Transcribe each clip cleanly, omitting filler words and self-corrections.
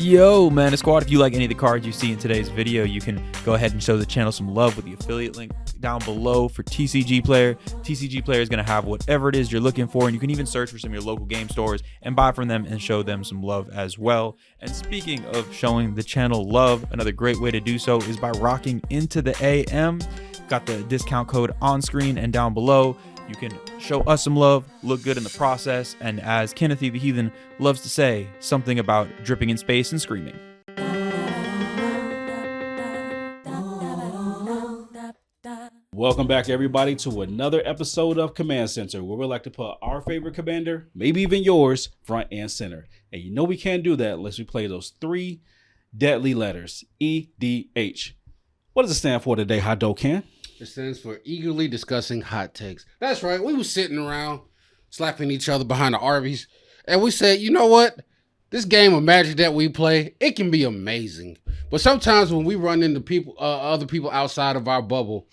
Yo, Mana Squad, if you like any of the cards you see in today's video, you can go ahead and show the channel some love with the affiliate link down below for TCG Player. TCG Player is going to have whatever it is you're looking for, and you can even search for some of your local game stores and buy from them and show them some love as well. And speaking of showing the channel love, another great way to do so is by rocking into the AM. Got the discount code on screen and down below. You can show us some love, look good in the process, and as Kenneth the Heathen loves to say, something about dripping in space and screaming. Welcome back, everybody, to another episode of Command Center, where we like to put our favorite commander, maybe even yours, front and center. And you know we can't do that unless we play those three deadly letters, EDH. What does it stand for today, Hadoken? It stands for eagerly discussing hot takes. That's right. We were sitting around slapping each other behind the Arby's, and we said, you know what? This game of Magic that we play, it can be amazing. But sometimes when we run into people, other people outside of our bubble,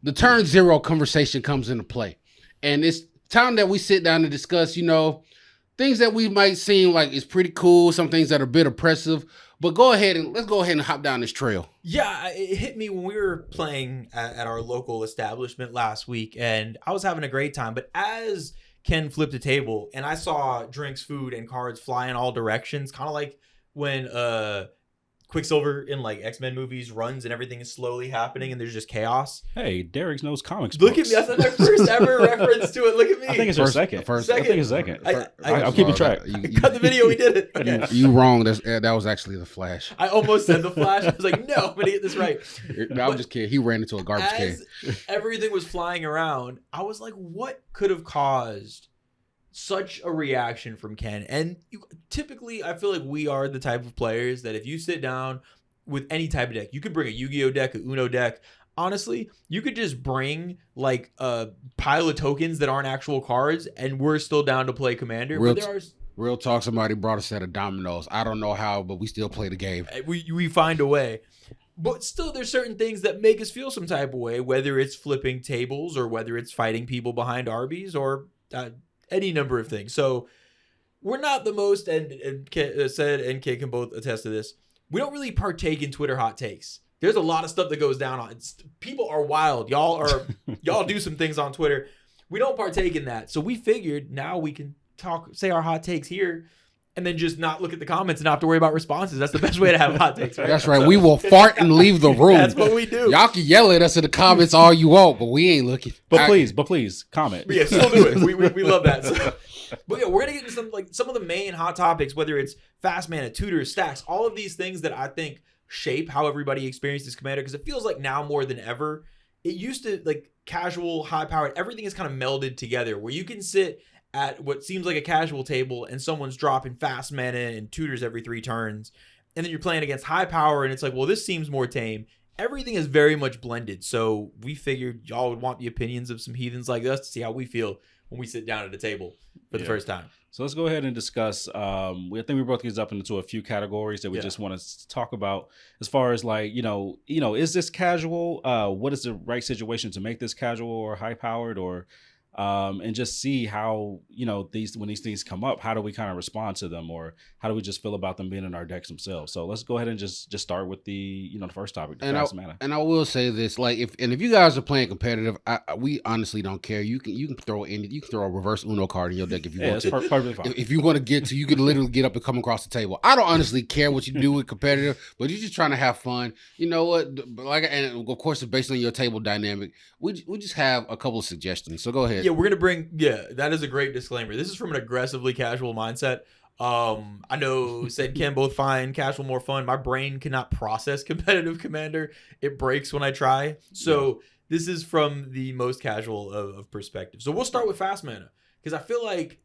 the turn zero conversation comes into play. And it's time that we sit down and discuss, things that we might seem like is pretty cool, some things that are a bit oppressive. But let's go ahead and hop down this trail. Yeah, it hit me when we were playing at our local establishment last week, and I was having a great time. But as Ken flipped a table, and I saw drinks, food, and cards fly in all directions, kind of like when Quicksilver in like X-Men movies runs and everything is slowly happening and there's just chaos. Hey, Derek knows comics Look books. at me. That's my first ever reference to it. Look at me. I think it's our second. I think it's second. I'm keeping track. You cut the video. We did it. Okay. You wrong. That was actually the Flash. I almost said the Flash. I was like, no, I'm going to get this right. I was just kidding. He ran into a garbage can. Everything was flying around. I was like, what could have caused such a reaction from Ken? And typically, I feel like we are the type of players that if you sit down with any type of deck, you could bring a Yu-Gi-Oh deck, a Uno deck. Honestly, you could just bring like a pile of tokens that aren't actual cards, and we're still down to play Commander. Real talk, somebody brought a set of dominoes. I don't know how, but we still play the game. We find a way. But still, there's certain things that make us feel some type of way, whether it's flipping tables or whether it's fighting people behind Arby's or any number of things. So we're not the most, and said and Kate can both attest to this, we don't really partake in Twitter hot takes. There's a lot of stuff that goes down on it. People are wild. Y'all do some things on Twitter. We don't partake in that. So we figured now we can say our hot takes here and then just not look at the comments and not have to worry about responses. That's the best way to have hot takes, right? That's right. We will fart and leave the room. That's what we do. Y'all can yell at us in the comments all you want, but we ain't looking. But please comment. Yeah, still do it. We love that. But yeah, we're gonna get into some of the main hot topics, whether it's fast mana, tutors, stacks, all of these things that I think shape how everybody experiences Commander, because it feels like now more than ever, it used to like casual, high powered, everything is kind of melded together where you can sit at what seems like a casual table and someone's dropping fast mana and tutors every 3 turns, and then you're playing against high power and it's like, well, this seems more tame. Everything is very much blended. So we figured y'all would want the opinions of some heathens like us to see how we feel when we sit down at a table for the first time. So let's go ahead and discuss. I think we broke these up into a few categories that we just want to talk about as far as like, is this casual? What is the right situation to make this casual or high powered, or and just see how, when these things come up, how do we kind of respond to them, or how do we just feel about them being in our decks themselves? So let's go ahead and just start with the first topic, the fast mana. And I will say this, like if you guys are playing competitive, we honestly don't care. You can throw a reverse Uno card in your deck if you want to. Yeah, perfectly fine. If you want to get to, you can literally get up and come across the table. I don't honestly care what you do with competitive, but you're just trying to have fun. You know what? And of course, it's based on your table dynamic. We just have a couple of suggestions. So go ahead. Yeah, we're going to that is a great disclaimer. This is from an aggressively casual mindset. I know said Ken both find casual more fun. My brain cannot process competitive Commander. It breaks when I try. So this is from the most casual of perspective. So we'll start with fast mana, because I feel like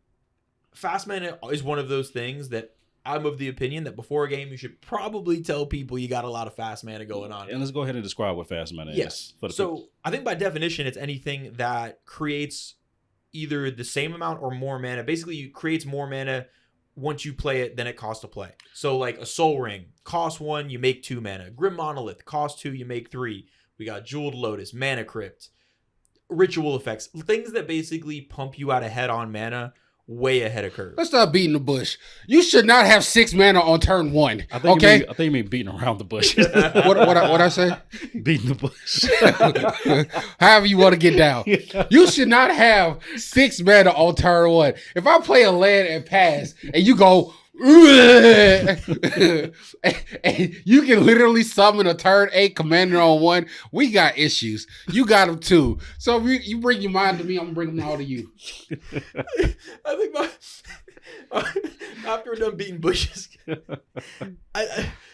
fast mana is one of those things that I'm of the opinion that before a game, you should probably tell people you got a lot of fast mana going on. And let's go ahead and describe what fast mana is. So I think by definition, it's anything that creates either the same amount or more mana. Basically, it creates more mana once you play it than it costs to play. So like a Soul Ring, cost 1, you make 2 mana. Grim Monolith, cost 2, you make 3. We got Jeweled Lotus, Mana Crypt, Ritual Effects, things that basically pump you out ahead on mana way ahead of curve. Let's stop beating the bush. You should not have 6 mana on turn 1. I think okay? I think you mean beating around the bush. What I say? Beating the bush. However you want to get down. Yeah. You should not have 6 mana on turn 1. If I play a land and pass, and you go, and you can literally summon a turn 8 commander on 1, we got issues. You got them too. So if you bring your mind to me, I'm gonna bring them all to you. I think after we're done beating bushes,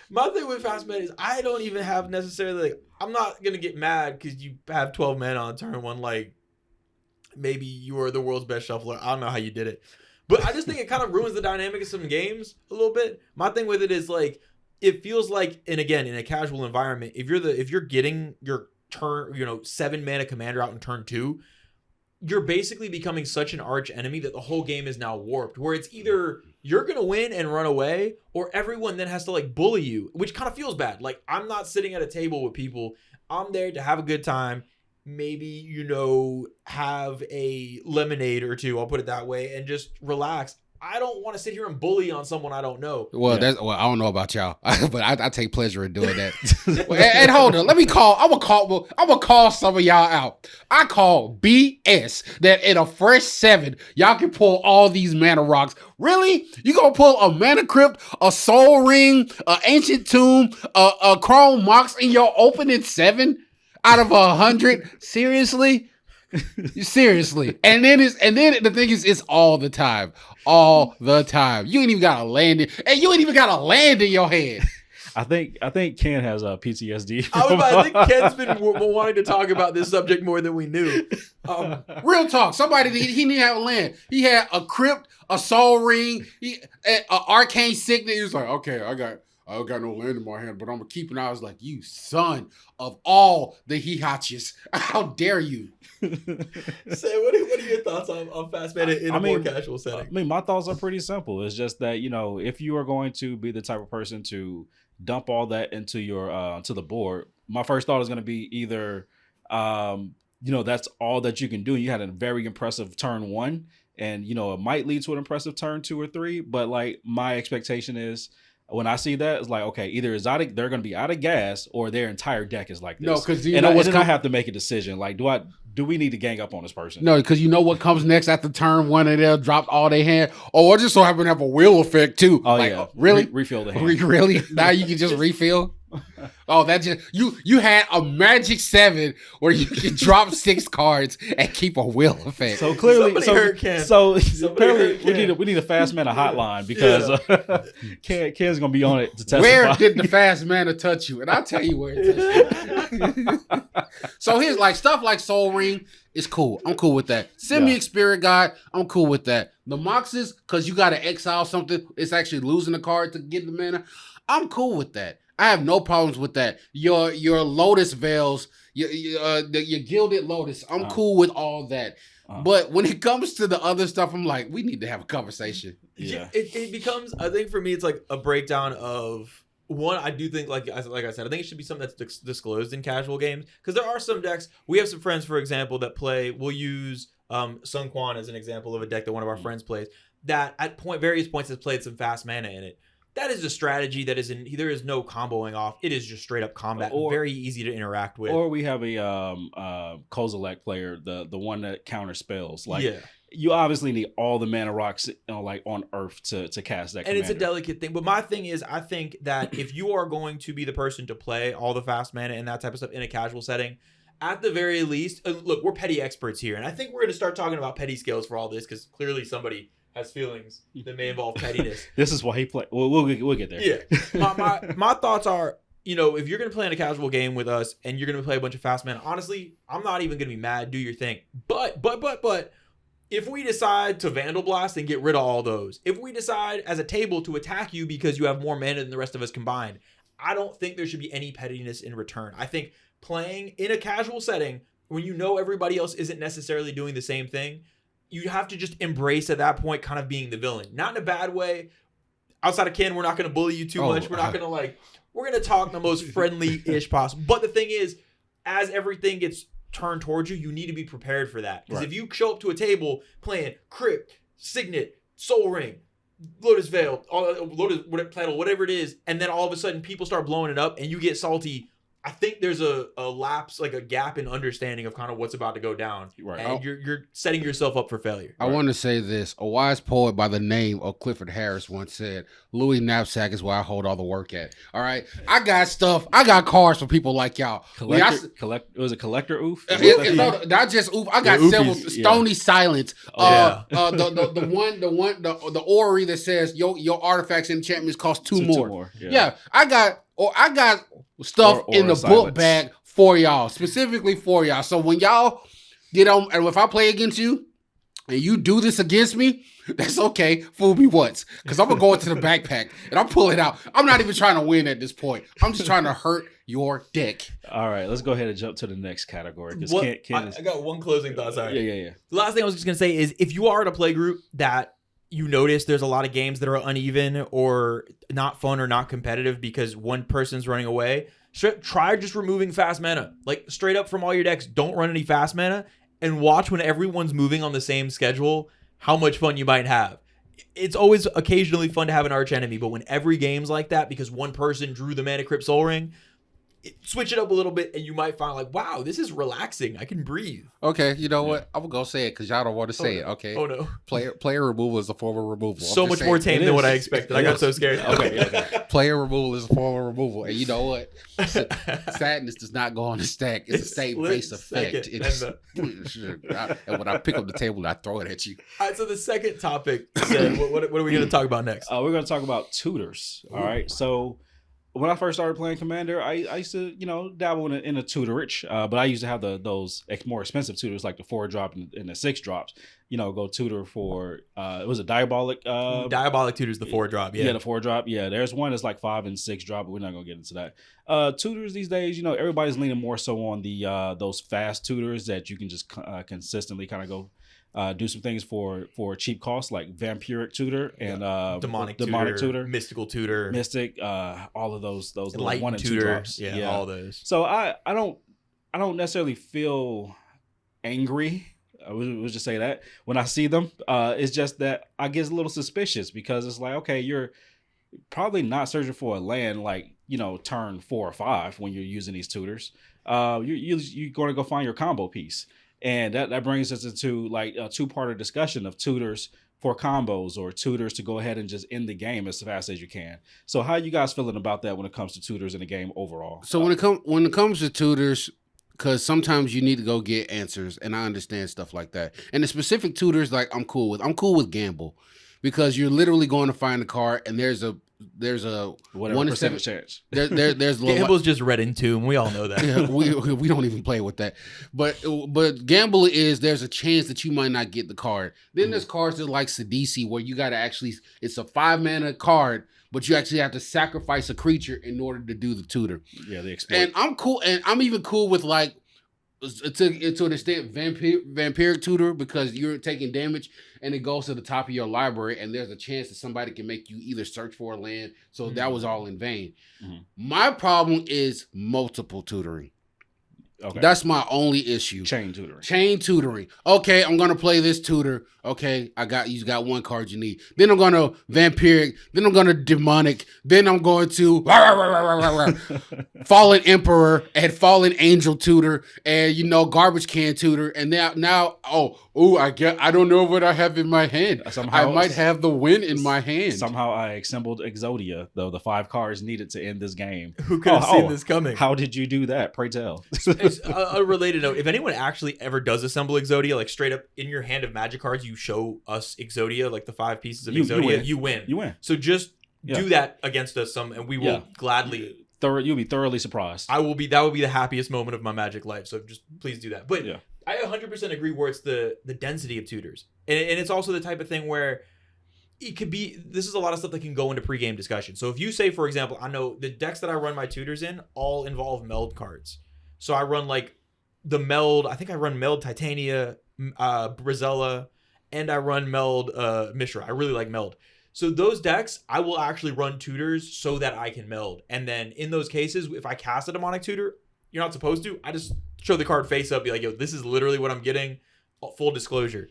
my thing with fast mana is I don't even have necessarily like, I'm not gonna get mad because you have 12 mana on turn 1. Like maybe you are the world's best shuffler. I don't know how you did it. But I just think it kind of ruins the dynamic of some games a little bit. My thing with it is like, it feels like, and again, in a casual environment, if you're getting your turn, 7 mana commander out in turn 2, you're basically becoming such an arch enemy that the whole game is now warped. Where it's either you're gonna win and run away, or everyone then has to like bully you, which kind of feels bad. Like I'm not sitting at a table with people. I'm there to have a good time. Maybe, have a lemonade or two, I'll put it that way, and just relax. I don't want to sit here and bully on someone I don't know. Well, I don't know about y'all, but I take pleasure in doing that. and hold on, I'm gonna call some of y'all out. I call BS that in a fresh 7, y'all can pull all these mana rocks. Really? You gonna pull a mana crypt, a soul ring, an ancient tomb, a chrome mox in your opening 7? Out of 100, seriously, seriously, and then the thing is, it's all the time. You ain't even got a land and you ain't even got a land in your hand. I think Ken has a PTSD. I think Ken's been wanting to talk about this subject more than we knew. Real talk. Somebody he didn't have a land. He had a crypt, a soul ring, an arcane signet. He was like, okay, I got no land in my hand, but I'm gonna keep it. I was like, you son of all the Hihachis. How dare you? Say, what are your thoughts on fast mana in a more casual setting? I mean, my thoughts are pretty simple. It's just that, if you are going to be the type of person to dump all that into your to the board, my first thought is going to be either that's all that you can do. You had a very impressive turn 1, and it might lead to an impressive turn 2 or 3, but like my expectation is, when I see that, it's like, okay, either they're going to be out of gas or their entire deck is like this. No, because I have to make a decision. Like, do we need to gang up on this person? No, because you know what comes next after turn 1 and they'll drop all they hand. Oh, I just so happen to have a wheel effect too. Oh yeah, really? Refill the hand. Really? Now you can just refill. Oh, that just you had a magic 7 where you can drop 6 cards and keep a wheel effect. So clearly, apparently, we need a fast mana hotline because Ken's gonna be on it to testify. Where did the fast mana touch you? And I'll tell you where it touched you. So here's like stuff like Soul Ring is cool. I'm cool with that. Simic Spirit Guide, I'm cool with that. The Moxes, because you gotta exile something, it's actually losing a card to get the mana. I'm cool with that. I have no problems with that. Your Lotus Veils, your Gilded Lotus, I'm cool with all that. But when it comes to the other stuff, I'm like, we need to have a conversation. Yeah. It becomes, I think for me, it's like a breakdown of, one, I do think, like I said, I think it should be something that's disclosed in casual games. Because there are some decks, we have some friends, for example, that we'll use Sun Quan as an example of a deck that one of our friends plays, that at various points has played some fast mana in it. That is a strategy that there is no comboing off. It is just straight up combat, very easy to interact with. Or we have a Kozilek player, the one that counter spells. You obviously need all the mana rocks like on Earth to cast that. And it's a delicate thing. But my thing is, I think that if you are going to be the person to play all the fast mana and that type of stuff in a casual setting, at the very least, look, we're petty experts here, and I think we're going to start talking about petty scales for all this because clearly somebody has feelings that may involve pettiness. This is why he played. We'll get there. Yeah. My thoughts are, if you're going to play in a casual game with us and you're going to play a bunch of fast mana, honestly, I'm not even going to be mad. Do your thing. But if we decide to Vandal Blast and get rid of all those, if we decide as a table to attack you because you have more mana than the rest of us combined, I don't think there should be any pettiness in return. I think playing in a casual setting when everybody else isn't necessarily doing the same thing, you have to just embrace at that point kind of being the villain. Not in a bad way. Outside of Ken, we're not going to bully you too much. We're not going to we're going to talk the most friendly-ish possible. But the thing is, as everything gets turned towards you, you need to be prepared for that. Because if you show up to a table playing Crypt, Signet, Soul Ring, Lotus Veil, Lotus Petal, whatever it is, and then all of a sudden people start blowing it up and you get salty. I think there's a lapse, like a gap in understanding of kind of what's about to go down, Right. and you're setting yourself up for failure. I want to say this. A wise poet by the name of Clifford Harris once said, Louis knapsack is where I hold all the work at. All right. I got stuff. I got cards for people like y'all. Was it collector oof? No, not just oof. I got several Stony Silence. The orrery that says your artifacts and enchantments cost two more. Yeah. I got stuff in the book bag for y'all, specifically for y'all. So when y'all get on, and if I play against you and you do this against me, that's okay. Fool me once, because I'm gonna go into the backpack and I'll pull it out. I'm not even trying to win at this point. I'm just trying to hurt your dick. All right, let's go ahead and jump to the next category. I got one closing thought. Sorry. Yeah. The last thing I was just gonna say is, if you are at a play group that you notice there's a lot of games that are uneven or not fun or not competitive because one person's running away, try just removing fast mana. Like, straight up from all your decks, don't run any fast mana, and watch when everyone's moving on the same schedule how much fun you might have. It's always occasionally fun to have an arch enemy, but when every game's like that because one person drew the Mana Crypt Soul Ring, switch it up a little bit and you might find like, wow, this is relaxing. I can breathe. Okay, you know what? I'm gonna go say it because y'all don't want to say it. Okay. Oh no. Player removal is a form of removal. So much more tame than what I expected. I got so scared. Okay. Player removal is a form of removal, and you know what? Sadness does not go on the stack. It's a state-based effect. And when I pick up the table, I throw it at you. All right. So the second topic, said, what are we going to talk about next? We're going to talk about tutors. All right. So when I first started playing Commander, I used to, dabble in a tutorage, but I used to have those more expensive tutors like the 4-drop and the 6-drops. Go tutor for it was a Diabolic. Diabolic tutors, the 4-drop. Yeah, the 4-drop. Yeah, there's one that's like 5 and 6-drop, but we're not gonna get into that. Tutors these days, everybody's leaning more so on the those fast tutors that you can just consistently kind of go. Do some things for cheap costs like Vampiric Tutor and Demonic Tutor, Mystical Tutor, Mystic, all of those Light 1 and Tutor, 2 drops. Yeah, all those. So I don't necessarily feel angry. I would just say that when I see them, it's just that I get a little suspicious because it's like, okay, you're probably not searching for a land like turn 4 or 5 when you're using these tutors. You're going to go find your combo piece. And that brings us into like a 2-parter discussion of tutors for combos or tutors to go ahead and just end the game as fast as you can. So how are you guys feeling about that when it comes to tutors in the game overall? So when it comes to tutors, because sometimes you need to go get answers, and I understand stuff like that. And the specific tutors, like I'm cool with Gamble, because you're literally going to find a card, and there's a whatever 1 in 7 chance. There's Gamble's just red in Tomb. We all know that. Yeah, we don't even play with that. But Gamble is there's a chance that you might not get the card. Then there's cards that like Sidisi where you got to actually, it's a 5-mana card, but you actually have to sacrifice a creature in order to do the tutor. Yeah, they exploit. And I'm cool, and I'm even cool with like to an extent vampiric tutor, because you're taking damage and it goes to the top of your library and there's a chance that somebody can make you either search for a land. So that was all in vain. My problem is multiple tutoring. Okay. That's my only issue. Chain tutoring. Chain tutoring. Okay, I'm gonna play this tutor. Okay, you got 1 card you need. Then I'm gonna vampiric. Then I'm gonna demonic. Then I'm going to fallen emperor and fallen angel tutor and garbage can tutor. And now I don't know what I have in my hand. I might have the win in my hand. Somehow I assembled Exodia, though the 5 cards needed to end this game. Who could have seen this coming? How did you do that? Pray tell. A related note, if anyone actually ever does assemble Exodia, like straight up in your hand of magic cards, you show us Exodia, like the 5 pieces of Exodia, you win. You win. So just do that against us and we will gladly. You'll be thoroughly surprised. That will be the happiest moment of my Magic life. So just please do that. But I 100% agree where it's the density of tutors. And it's also the type of thing where it could be, this is a lot of stuff that can go into pregame discussion. So if you say, for example, I know the decks that I run my tutors in all involve meld cards. So I run like the meld, I think I run meld Titania, Brizella, and I run meld Mishra. I really like meld. So those decks, I will actually run tutors so that I can meld. And then in those cases, if I cast a demonic tutor, you're not supposed to, I just show the card face up, be like, yo, this is literally what I'm getting. Full disclosure.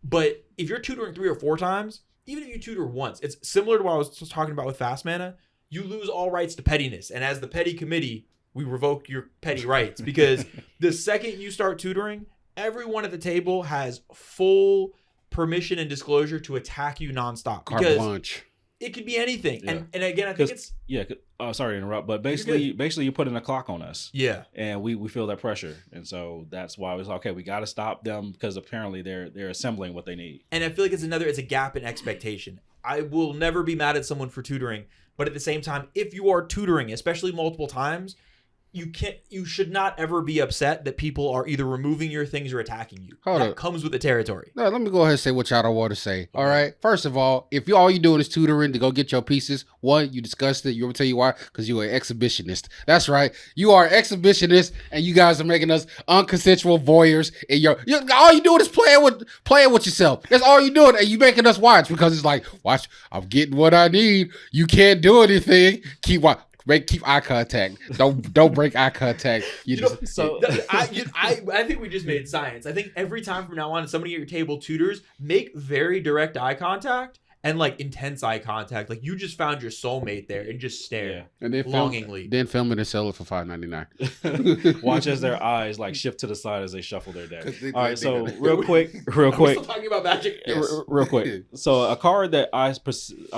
But if you're tutoring 3 or 4 times, even if you tutor once, it's similar to what I was just talking about with fast mana. You lose all rights to pettiness. And as the petty committee, we revoke your petty rights. Because the second you start tutoring, everyone at the table has full permission and disclosure to attack you nonstop. Carte Because blanche. it could be anything. Yeah. And again, I think it's... Yeah, sorry to interrupt, but basically you put in a clock on us. Yeah. And we feel that pressure. And so that's why it was okay, we got to stop them because apparently they're assembling what they need. And I feel like it's a gap in expectation. I will never be mad at someone for tutoring, but at the same time, if you are tutoring, especially multiple times, you should not ever be upset that people are either removing your things or attacking you. That comes with the territory. No, let me go ahead and say what y'all don't want to say. All right. First of all, if all you doing is tutoring to go get your pieces, one, you discussed it. You want me to tell you why? Because you're an exhibitionist. That's right. You are an exhibitionist, and you guys are making us unconsensual voyeurs. And all you doing is playing with yourself. That's all you doing, and you making us watch because it's like, watch, I'm getting what I need. You can't do anything. Keep eye contact. Don't break eye contact. I think we just made science. I think every time from now on, somebody at your table tutors, make very direct eye contact and like intense eye contact. Like you just found your soulmate there and just stare and then longingly. Then film it and sell it for $5.99. Watch as their eyes like shift to the side as they shuffle their deck. All right, so real quick. We're still talking about Magic. Yes. Real quick. So a card that I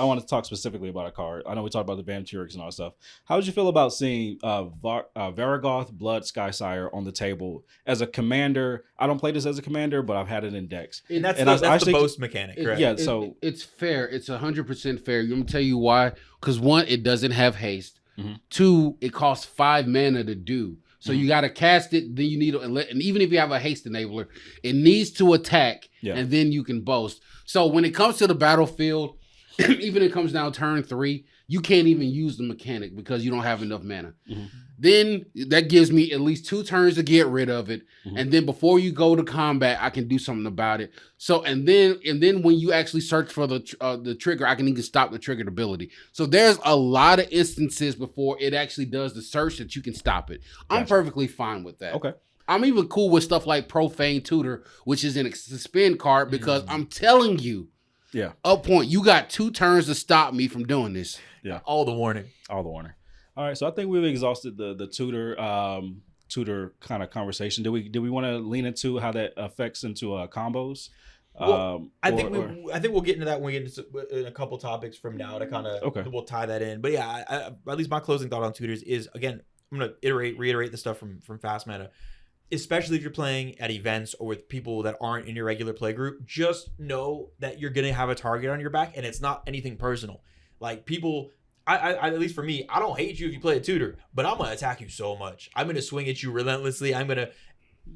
want to talk specifically about a card. I know we talked about the Vampirics and all that stuff. How would you feel about seeing Varragoth Blood Skysire on the table as a commander? I don't play this as a commander, but I've had it in decks. And that's the boast mechanic, correct? Yeah, so it's fair. It's 100% fair. Let me tell you why. Because one, it doesn't have haste. Mm-hmm. 2, it costs 5 mana to do. So you got to cast it. Then you need and even if you have a haste enabler, it needs to attack, and then you can boast. So when it comes to the battlefield, even if it comes down turn 3, you can't even use the mechanic because you don't have enough mana. Mm-hmm. Then that gives me at least 2 turns to get rid of it. Mm-hmm. And then before you go to combat, I can do something about it. So, and then when you actually search for the trigger, I can even stop the triggered ability. So there's a lot of instances before it actually does the search that you can stop it. I'm perfectly fine with that. Okay. I'm even cool with stuff like Profane Tutor, which is a suspend card because I'm telling you, up point, you got 2 turns to stop me from doing this. Yeah. All the warning. All right, so I think we've exhausted the tutor kind of conversation. Do we want to lean into how that affects into combos? Well, I think we'll get into that when we get into in a couple topics from now to kind of we'll tie that in. But yeah, at least my closing thought on tutors is, again, I'm gonna reiterate the stuff from Fast Mana. Especially if you're playing at events or with people that aren't in your regular play group, just know that you're gonna have a target on your back, and it's not anything personal. Like people. I at least for me, I don't hate you if you play a tutor, but I'm gonna attack you so much. I'm gonna swing at you relentlessly. I'm gonna,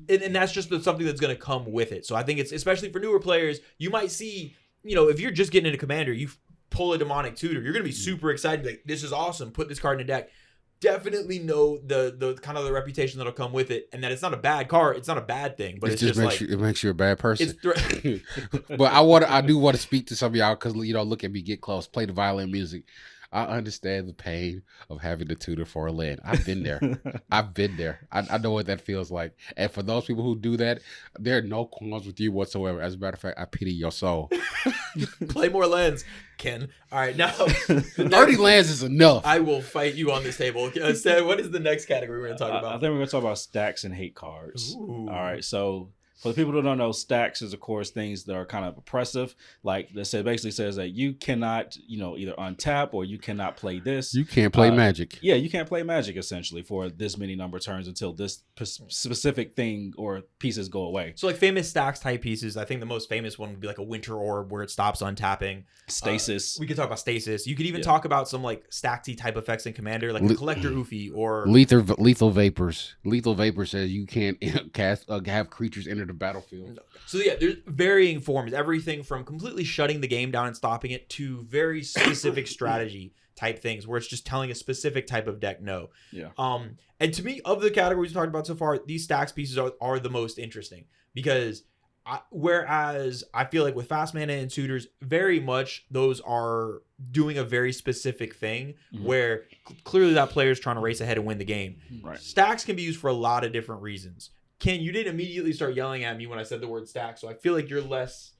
and that's just something that's gonna come with it. So I think it's especially for newer players. You might see, if you're just getting into Commander, you pull a demonic tutor, you're gonna be super excited. Like, this is awesome. Put this card in a deck. Definitely know the kind of the reputation that'll come with it, and that it's not a bad card. It's not a bad thing, but it makes you a bad person. But I do want to speak to some of y'all because look at me, get close, play the violin music. I understand the pain of having to tutor for a land. I've been there. I know what that feels like. And for those people who do that, there are no qualms with you whatsoever. As a matter of fact, I pity your soul. Play more lands, Ken. All right, now 30 lands is enough. I will fight you on this table. Seth, what is the next category we're going to talk about? I think we're going to talk about stacks and hate cards. Ooh. All right, so for the people who don't know, stacks is, of course, things that are kind of oppressive. Like basically says that you cannot, either untap or you cannot play this. You can't play Magic. Yeah, you can't play Magic, essentially, for this many number of turns until this specific thing or pieces go away. So like famous stacks type pieces, I think the most famous one would be like a Winter Orb where it stops untapping. Stasis. We could talk about Stasis. You could even talk about some like stacksy type effects in Commander, like a Collector Oofy or Lethal Vapors. Lethal Vapor says you can't have creatures enter the battlefield. So yeah, there's varying forms. Everything from completely shutting the game down and stopping it to very specific strategy type things where it's just telling a specific type of deck no. Yeah. And to me, of the categories we've talked about so far, these stacks pieces are the most interesting because whereas I feel like with fast mana and tutors, very much those are doing a very specific thing where clearly that player is trying to race ahead and win the game. Right. Stacks can be used for a lot of different reasons. Ken, you didn't immediately start yelling at me when I said the word stack, so I feel like you're less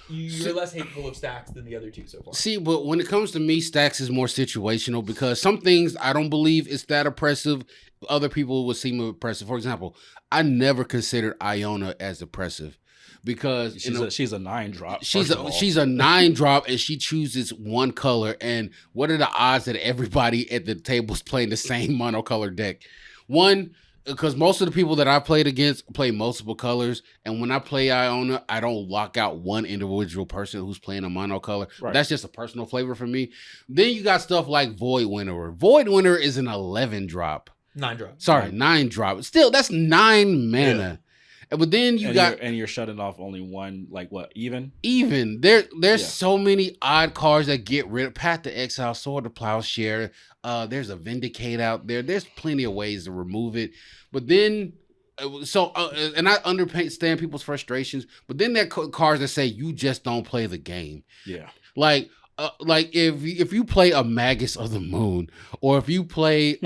you're less hateful of stacks than the other two so far. See, but when it comes to me, stacks is more situational because some things I don't believe is that oppressive. Other people would seem oppressive. For example, I never considered Iona as oppressive because she's a 9-drop. She's a 9-drop and she chooses one color. And what are the odds that everybody at the table is playing the same monocolor deck? One, because most of the people that I played against play multiple colors, and when I play Iona, I don't lock out one individual person who's playing a monocolor. Right. That's just a personal flavor for me. Then you got stuff like Void Winnower. Void Winnower is an 11-drop. 9-drop. Sorry, 9-drop. Still, that's 9 mana. Yeah. But then you're shutting off only one, like what, even? Even. There's so many odd cards that get rid of Path to Exile, Sword of Plowshare. There's a Vindicate out there. There's plenty of ways to remove it. But then, and I understand people's frustrations, but then there are cards that say you just don't play the game. Yeah. Like if you play a Magus of the Moon, or if you play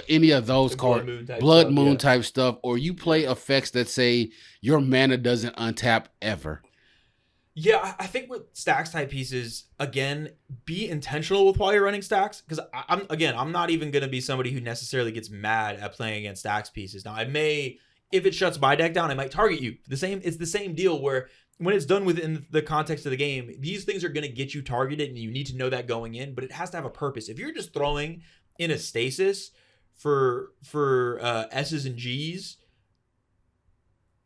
any of those cards, Blood Moon type stuff, or you play effects that say your mana doesn't untap ever. Yeah, I think with stacks type pieces, again, be intentional with while you're running stacks. Because I'm not even going to be somebody who necessarily gets mad at playing against stacks pieces. Now, I may, if it shuts my deck down, I might target you. It's the same deal where when it's done within the context of the game, these things are going to get you targeted, and you need to know that going in. But it has to have a purpose. If you're just throwing in a stasis for S's and G's.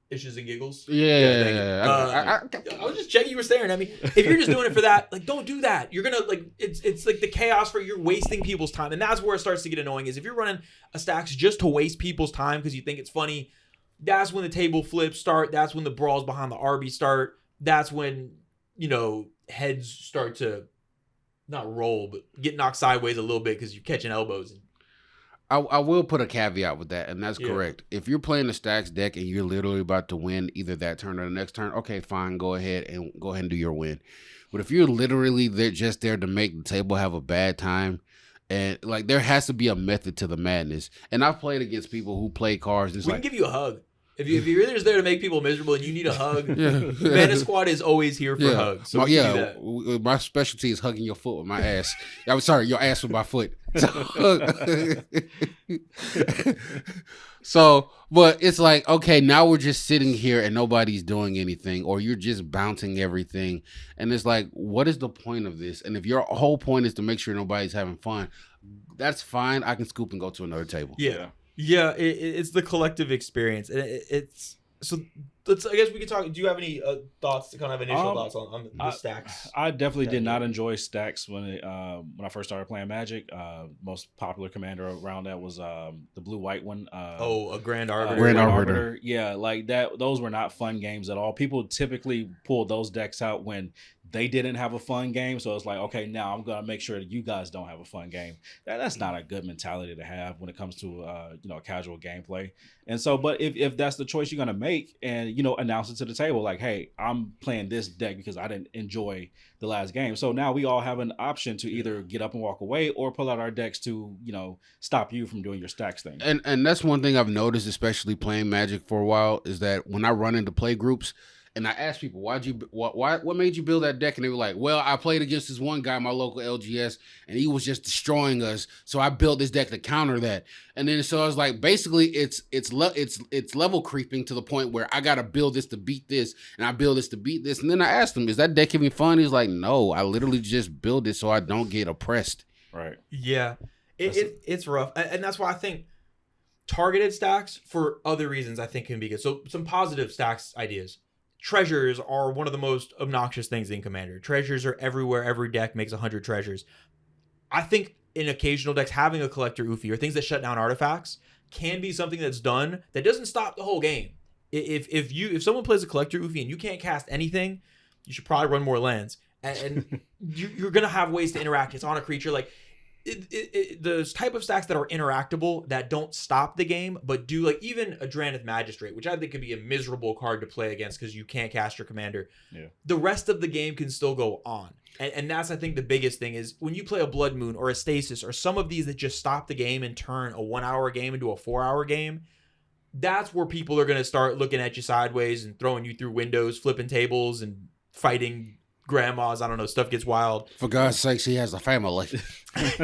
Issues and giggles. Yeah. I was just checking. You were staring at me. If you're just doing it for that, like, don't do that. You're gonna it's like the chaos for you're wasting people's time, and that's where it starts to get annoying. Is if you're running a stacks just to waste people's time because you think it's funny, that's when the table flips start. That's when the brawls behind the RB start. That's when heads start to not roll, but get knocked sideways a little bit because you're catching elbows. I will put a caveat with that, and that's correct. If you're playing a stacks deck and you're literally about to win either that turn or the next turn, okay, fine, go ahead and do your win. But if you're literally just there to make the table have a bad time, and like there has to be a method to the madness. And I've played against people who play cards. We can give you a hug. If you're just there to make people miserable and you need a hug, Mana Squad is always here for hugs. So my specialty is hugging your foot with my ass. I'm sorry, your ass with my foot. But it's like, okay, now we're just sitting here and nobody's doing anything, or you're just bouncing everything. And it's like, what is the point of this? And if your whole point is to make sure nobody's having fun, that's fine. I can scoop and go to another table. Yeah. Yeah, it's the collective experience. It's so. I guess we could talk. Do you have any thoughts, kind of initial thoughts on the stacks? I definitely did not enjoy stacks when I first started playing Magic. Most popular commander around that was the blue-white one. A Grand Arbiter. Grand Arbiter. Yeah, like that. Those were not fun games at all. People typically pull those decks out when they didn't have a fun game. So it's like, okay, now I'm gonna make sure that you guys don't have a fun game. That's not a good mentality to have when it comes to casual gameplay. And so, but if that's the choice you're gonna make, and announce it to the table, like, hey, I'm playing this deck because I didn't enjoy the last game. So now we all have an option to either get up and walk away or pull out our decks to, stop you from doing your stacks thing. And that's one thing I've noticed, especially playing Magic for a while, is that when I run into play groups and I ask people, what made you build that deck? And they were like, well, I played against this one guy, my local LGS, and he was just destroying us. So I built this deck to counter that. And then so I was like, basically, it's level creeping to the point where I got to build this to beat this, and I build this to beat this. And then I asked him, is that deck giving fun? He's like, no, I literally just build it so I don't get oppressed. Right. Yeah. It's rough. And that's why I think targeted stacks for other reasons I think can be good. So some positive stacks ideas. Treasures are one of the most obnoxious things in Commander. Treasures are everywhere. Every deck makes 100 treasures. I think in occasional decks, having a collector Ufi or things that shut down artifacts can be something that's done that doesn't stop the whole game. If someone plays a collector Ufi and you can't cast anything, you should probably run more lands. And you're going to have ways to interact. It's on a creature. Like, the type of stacks that are interactable that don't stop the game but do, like even a Drannith Magistrate, which I think could be a miserable card to play against because you can't cast your commander. The rest of the game can still go on, and that's I think the biggest thing is when you play a Blood Moon or a Stasis or some of these that just stop the game and turn a 1 hour game into a 4 hour game. That's where people are going to start looking at you sideways and throwing you through windows, flipping tables and fighting grandmas. I don't know. Stuff gets wild. For God's sakes, he has a family.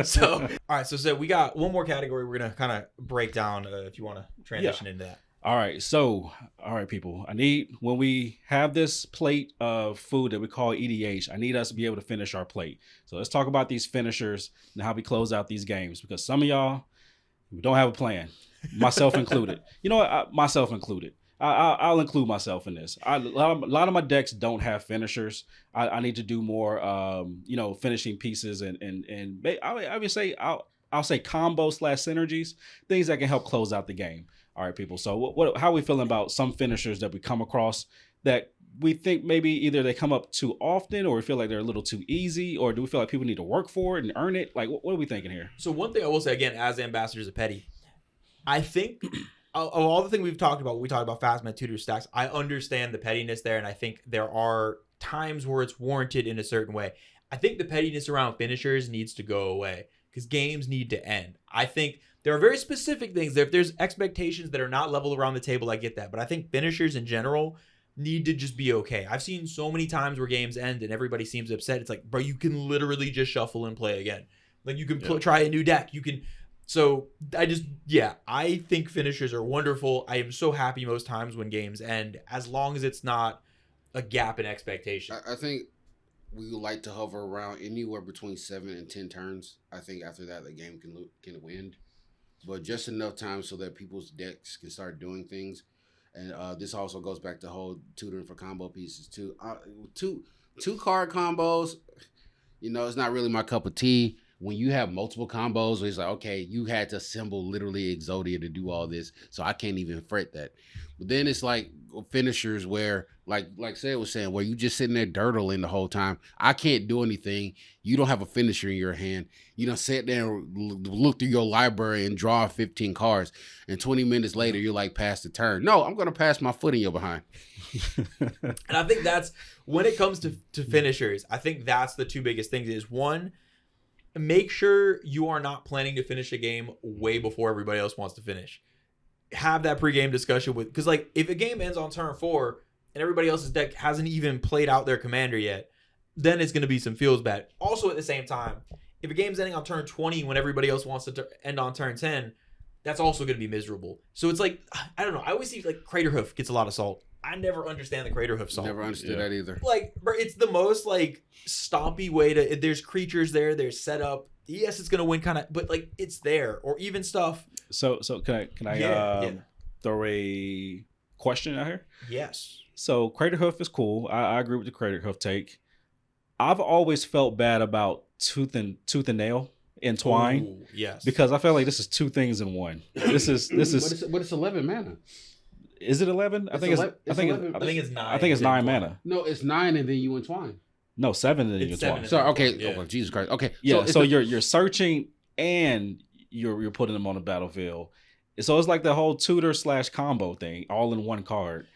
So, all right. So we got one more category we're going to kind of break down if you want to transition into that. All right. So, all right, people. When we have this plate of food that we call EDH, I need us to be able to finish our plate. So let's talk about these finishers and how we close out these games, because some of y'all don't have a plan, myself included. You know what? Myself included. I'll include myself in this. A lot of my decks don't have finishers. I need to do more, finishing pieces and I would say I'll say combo / synergies, things that can help close out the game. All right, people. So how are we feeling about some finishers that we come across that we think maybe either they come up too often, or we feel like they're a little too easy, or do we feel like people need to work for it and earn it? Like, what are we thinking here? So one thing I will say, again, as ambassadors of Petty, I think of all the things we've talked about, when we talk about fast man tutor stacks, I understand the pettiness there, and I think there are times where it's warranted in a certain way. I think the pettiness around finishers needs to go away because games need to end. I think there are very specific things. If there's expectations that are not level around the table, I get that. But I think finishers in general need to just be okay. I've seen so many times where games end and everybody seems upset. It's like, bro, you can literally just shuffle and play again. Like you can try a new deck. You can. So I think finishers are wonderful. I am so happy most times when games end, as long as it's not a gap in expectation. I think we would like to hover around anywhere between 7 and 10 turns. I think after that, the game can win. But just enough time so that people's decks can start doing things. And this also goes back to whole tutoring for combo pieces too. Two card combos, it's not really my cup of tea. When you have multiple combos, it's like, okay, you had to assemble literally Exodia to do all this, so I can't even fret that. But then it's like finishers where, like Seth was saying, where you just sitting there dirtling the whole time. I can't do anything. You don't have a finisher in your hand. You don't sit there and look through your library and draw 15 cards, and 20 minutes later, you're like, pass the turn. No, I'm going to pass my foot in your behind. And I think that's, when it comes to finishers, I think that's the two biggest things is, one, make sure you are not planning to finish a game way before everybody else wants to finish. Have that pregame discussion because like if a game ends on turn 4 and everybody else's deck hasn't even played out their commander yet, then it's going to be some feels bad. Also at the same time, if a game's ending on turn 20 when everybody else wants to end on turn 10, that's also going to be miserable. So it's like, I don't know. I always see like Craterhoof gets a lot of salt. I never understand the Craterhoof salt. Never understood that either. Like, bro, it's the most like stompy way to. There's creatures there. There's setup. Yes, it's gonna win, kind of, but like it's there, or even stuff. So can I throw a question out here? Yes. So Craterhoof is cool. I agree with the Craterhoof take. I've always felt bad about tooth and nail entwine. Ooh, yes. Because I feel like this is two things in one. This is. But it's 11 mana. Is it 11? I think it's 9. I think it's 9 mana. No, it's 9 and then you entwine. No, 7 and then you entwine. Sorry, okay. Yeah. Oh, Jesus Christ. Okay. Yeah, so you're searching and you're putting them on the battlefield. So it's like the whole tutor / combo thing, all in one card.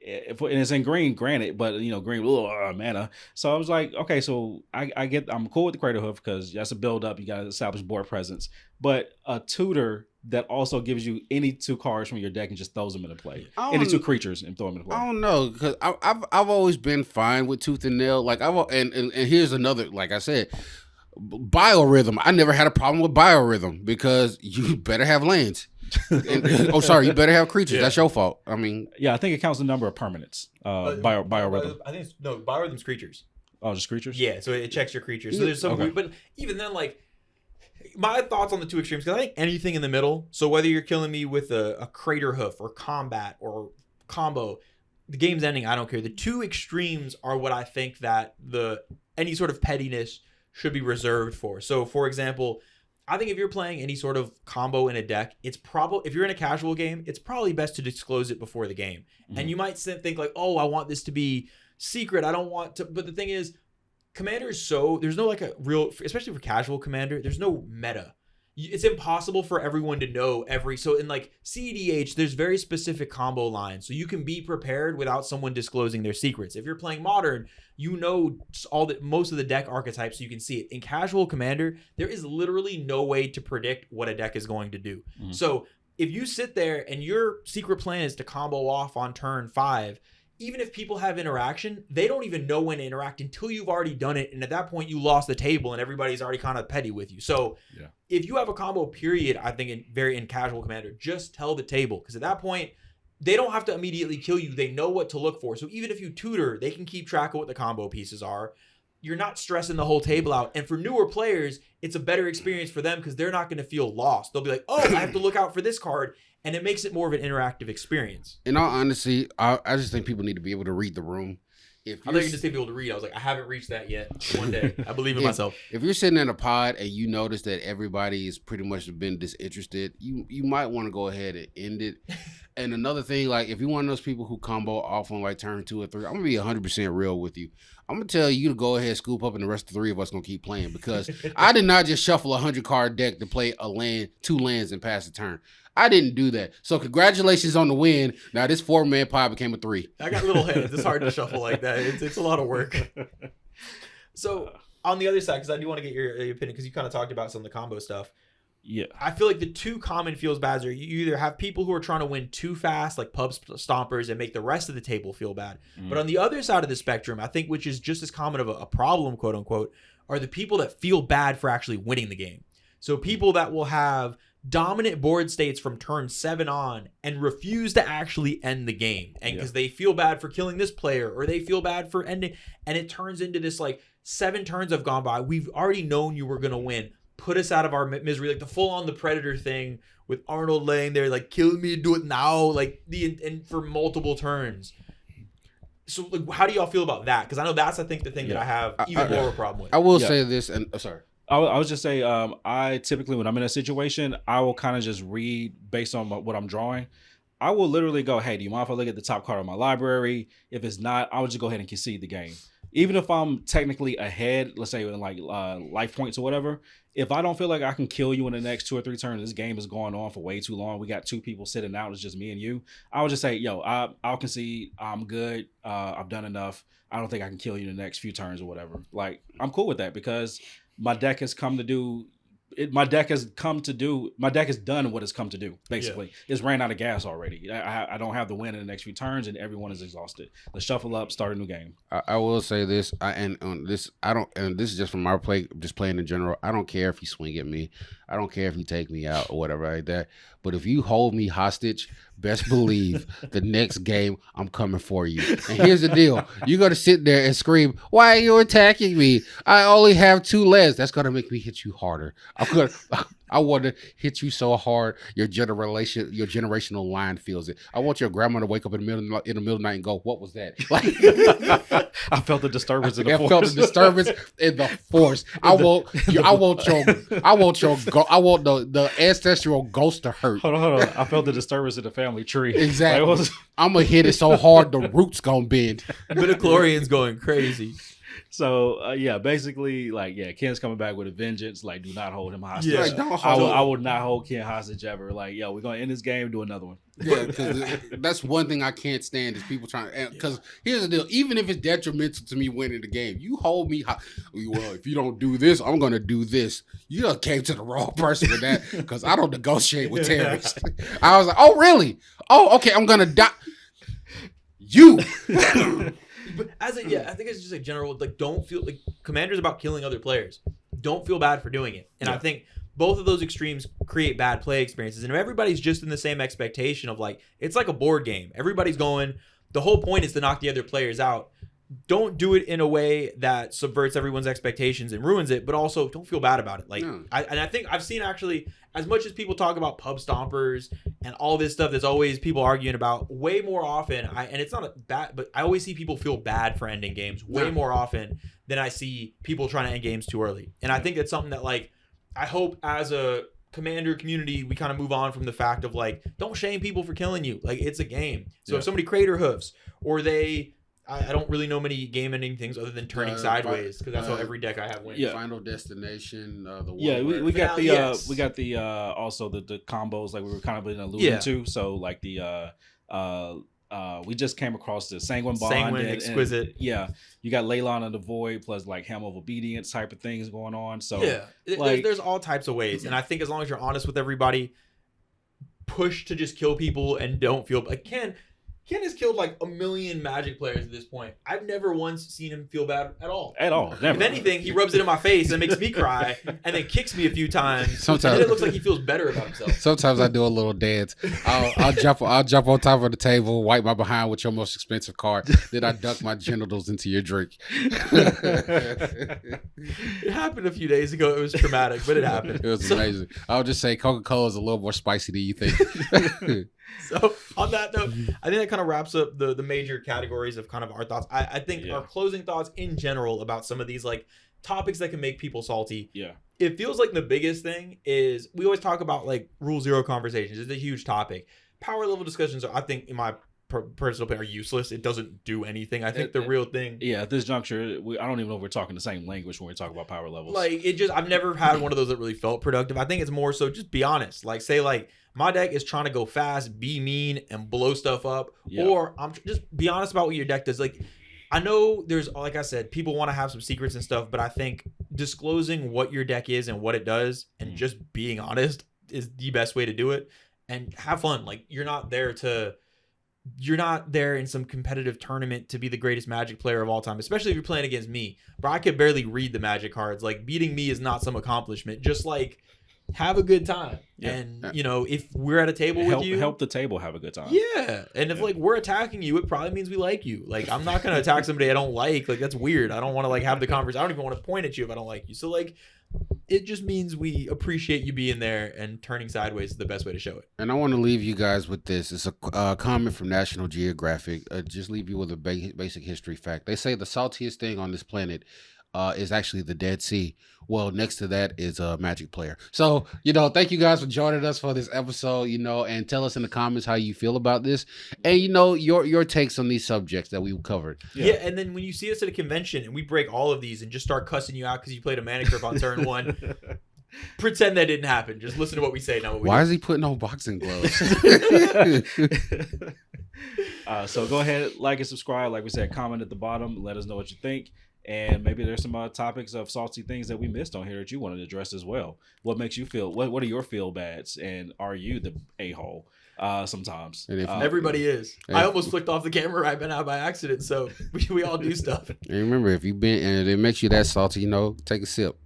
And it's in green, granted, but green mana. So I was like, okay, so I'm cool with the Craterhoof because that's a build up. You got to establish board presence, but a tutor that also gives you any 2 cards from your deck and just throws them into play. Any 2 creatures and throw them into play. I don't know, because I've always been fine with tooth and nail. Like and here's another, like I said, biorhythm. I never had a problem with biorhythm because you better have lands. You better have creatures. Yeah. That's your fault. I mean, yeah, I think it counts the number of permanents. Biorhythm. I think biorhythm's creatures. Oh, just creatures. Yeah, so it checks your creatures. So there's some weird, but even then, like my thoughts on the 2 extremes, because I think anything in the middle. So whether you're killing me with a Craterhoof or combat or combo, the game's ending. I don't care. The 2 extremes are what I think that any sort of pettiness should be reserved for. So, for example, I think if you're playing any sort of combo in a deck, it's probably, if you're in a casual game, it's probably best to disclose it before the game. Mm-hmm. And you might think like, oh, I want this to be secret. I don't want to. But the thing is, Commander is there's no like a real, especially for casual Commander, there's no meta. It's impossible for everyone to know so in like CEDH, there's very specific combo lines. So you can be prepared without someone disclosing their secrets. If you're playing Modern, most of the deck archetypes, so you can see it. In casual Commander, there is literally no way to predict what a deck is going to do. Mm-hmm. So if you sit there and your secret plan is to combo off on turn 5, even if people have interaction, they don't even know when to interact until you've already done it. And at that point, you lost the table and everybody's already kind of petty with you. So if you have a combo period, I think in casual Commander, just tell the table. Because at that point, they don't have to immediately kill you. They know what to look for. So even if you tutor, they can keep track of what the combo pieces are. You're not stressing the whole table out. And for newer players, it's a better experience for them because they're not going to feel lost. They'll be like, oh, I have to look out for this card. And it makes it more of an interactive experience. In all honesty, I just think people need to be able to read the room. I thought you just say people to read. I was like, I haven't reached that yet. One day. I believe in myself. If you're sitting in a pod and you notice that everybody is pretty much been disinterested, you might want to go ahead and end it. And another thing, like if you're one of those people who combo off on like turn 2 or 3, I'm gonna be 100% real with you. I'm gonna tell you to go ahead, scoop up, and the rest of the 3 of us gonna keep playing because I did not just shuffle a 100-card deck to play a land, 2 lands, and pass the turn. I didn't do that. So congratulations on the win. Now this 4-man pod became a 3. I got little hands. It's hard to shuffle like that. It's a lot of work. So on the other side, because I do want to get your opinion, because you kind of talked about some of the combo stuff. Yeah. I feel like the two common feels bads are you either have people who are trying to win too fast, like pub stompers, and make the rest of the table feel bad. But on the other side of the spectrum, I think, which is just as common of a problem, quote unquote, are the people that feel bad for actually winning the game. So people that will have dominant board states from turn 7 on and refuse to actually end the game. And because they feel bad for killing this player or they feel bad for ending. And it turns into this like 7 turns have gone by. We've already known you were going to win. Put us out of our misery. Like the full on the Predator thing with Arnold laying there like, kill me, do it now. Like and for multiple turns. So like, how do y'all feel about that? Because I know that's, I think, the thing that I have even more of a problem with. I will say this, and sorry. I would just say, I typically, when I'm in a situation, I will kind of just read based on what I'm drawing. I will literally go, hey, do you mind if I look at the top card of my library? If it's not, I would just go ahead and concede the game. Even if I'm technically ahead, let's say in like life points or whatever, if I don't feel like I can kill you in the next 2 or 3 turns, this game is going on for way too long. We got 2 people sitting out. It's just me and you. I would just say, yo, I'll concede. I'm good. I've done enough. I don't think I can kill you in the next few turns or whatever. Like, I'm cool with that because my deck has come to do it. My deck has done what it's come to do. Basically, it's ran out of gas already. I don't have the win in the next few turns, and everyone is exhausted. Let's shuffle up, start a new game. I will say this, and this is just from my play, just playing in general. I don't care if you swing at me. I don't care if you take me out or whatever like that. But if you hold me hostage, best believe the next game I'm coming for you. And here's the deal. You're going to sit there and scream, why are you attacking me? I only have 2 legs. That's going to make me hit you harder. I want to hit you so hard your generational line feels it. I want your grandma to wake up in the middle of the night and go, what was that? Like, I felt the disturbance in the force. I felt the disturbance in the force. I want the ancestral ghost to hurt. Hold on. I felt the disturbance in the family tree. Exactly. I'm going to hit it so hard the roots going to bend. Midichlorian's going crazy. So basically, like, Ken's coming back with a vengeance. Like, do not hold him hostage. Yeah, I would not hold Ken hostage ever. Like, we're gonna end this game, do another one. Yeah, because that's one thing I can't stand is people trying. Because here's the deal: even if it's detrimental to me winning the game, you hold me. Well, if you don't do this, I'm gonna do this. You just came to the wrong person with that because I don't negotiate with terrorists. I was like, oh really? Oh okay, I'm gonna die. You. But I think it's just a general, like, don't feel like Commander's about killing other players. Don't feel bad for doing it. And I think both of those extremes create bad play experiences. And if everybody's just in the same expectation of like, it's like a board game. Everybody's going, the whole point is to knock the other players out. Don't do it in a way that subverts everyone's expectations and ruins it, but also don't feel bad about it. Like, I think I've seen actually, as much as people talk about pub stompers and all this stuff, there's always people arguing about way more often. And it's not a bad, but I always see people feel bad for ending games way more often than I see people trying to end games too early. And I think that's something that, like, I hope as a Commander community, we kind of move on from the fact of like, don't shame people for killing you. Like, it's a game. So if somebody crater hoofs or I don't really know many game-ending things other than turning sideways because that's how every deck I have wins. Yeah. Final Destination. We got the also the combos like we were kind of alluding to. So like the we just came across the Sanguine Bond, Exquisite. And you got Leyline of the Void plus like Helm of Obedience type of things going on. So there's all types of ways, and I think as long as you're honest with everybody, push to just kill people and don't feel like Ken has killed like 1 million Magic players at this point. I've never once seen him feel bad at all. At all. Never. If anything, he rubs it in my face and makes me cry, and then kicks me a few times. Sometimes And then it looks like he feels better about himself. Sometimes I do a little dance. I'll jump on top of the table, wipe my behind with your most expensive card. Then I duck my genitals into your drink. It happened a few days ago. It was traumatic, but it happened. It was amazing. I'll just say Coca-Cola is a little more spicy than you think. So on that note, I think that kind of wraps up the major categories of kind of our thoughts. I think our closing thoughts in general about some of these like topics that can make people salty. Yeah. It feels like the biggest thing is we always talk about like Rule Zero conversations. It's a huge topic. Power level discussions are, I think, in my personal opinion, are useless. It doesn't do anything. I think the real thing. Yeah, at this juncture, I don't even know if we're talking the same language when we talk about power levels. Like I've never had one of those that really felt productive. I think it's more so just be honest. Like say like my deck is trying to go fast, be mean, and blow stuff up, or I'm just be honest about what your deck does. Like I know there's, like I said, people want to have some secrets and stuff, but I think disclosing what your deck is and what it does, and just being honest is the best way to do it. And have fun. Like you're not there in some competitive tournament to be the greatest Magic player of all time, especially if you're playing against me. Bro, I could barely read the Magic cards. Like beating me is not some accomplishment. Just like have a good time. Yeah. And you know, if we're at a table with you, help the table have a good time. Yeah. And if like we're attacking you, it probably means we like you. Like I'm not gonna attack somebody I don't like. Like that's weird. I don't want to like have the conversation. I don't even want to point at you if I don't like you. So like it just means we appreciate you being there, and turning sideways is the best way to show it. And I want to leave you guys with this. It's a comment from National Geographic. Just leave you with a basic history fact. They say the saltiest thing on this planet is actually the Dead Sea. Well, next to that is a Magic player. So, thank you guys for joining us for this episode, and tell us in the comments how you feel about this. And, your takes on these subjects that we covered. Yeah, and then when you see us at a convention and we break all of these and just start cussing you out because you played a mana curve on turn 1, pretend that didn't happen. Just listen to what we say, not what we do. Why is he putting on boxing gloves? So go ahead, like and subscribe. Like we said, comment at the bottom. Let us know what you think. And maybe there's some topics of salty things that we missed on here that you wanted to address as well. What makes you feel? What are your feel bads? And are you the a-hole? Sometimes. Everybody is. I almost flicked off the camera right now by accident. So we all do stuff. And remember, if you've been and it makes you that salty, take a sip.